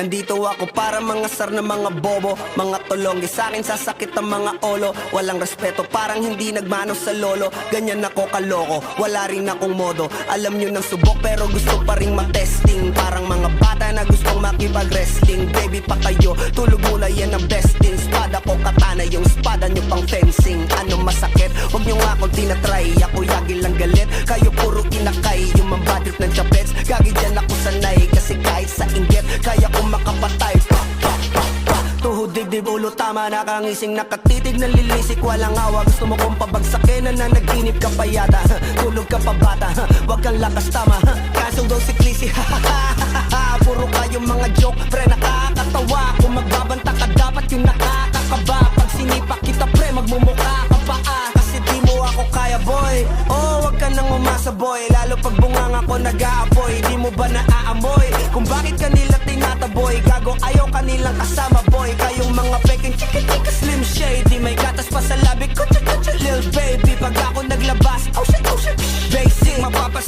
Nandito ako para mga sar na mga bobo, mga tulonggi sa akin sasakit ang mga olo. Walang respeto parang hindi nagmano sa lolo. Ganyan ako kaloko, wala rin akong modo. Alam nyo ng subok pero gusto pa rin matesting. Parang mga bata na gustong makipag-wrestling. Baby pa kayo, tulog muna yan ang besting. Spada ko katana, yung spada nyo pang fencing. Ano masakit? Huwag nyo nga akong tinatry. Ako yagi lang galit, kayo puro inakay. Yung mambadrip ng chapets, gagi dyan ako sanay. Kasi kahit sa inggit, kaya ko makapatay. Tuhod, dibdib, ulo, tama, nakangising, nakatitig, nalilisik, walang awa. Gusto mo kong pabagsakin, nananaginip ka pa yata. Tulog ka pa bata, wag kang lakas tama. Kaso daw si Chrissy, puro kayong mga joke, pre, nakakatawa. Kung magbabanta ka, dapat yung nakakakaba. Pag sinipak kita, pre, magmumukha ka pa kasi di mo ako kaya, boy. Oh, wag ka nang umasa, boy. Lalo pag bunganga ko nag-aapoy. Di mo ba naaamoy kung bakit kanila tinataboy? Gago, ayaw kanilang kasama, boy. Kayong mga peking chika-chika slim shady, may gatas pa sa labi ko, cha-cha-cha, lil baby. Pag ako naglabas, oh shit, basic, mapapas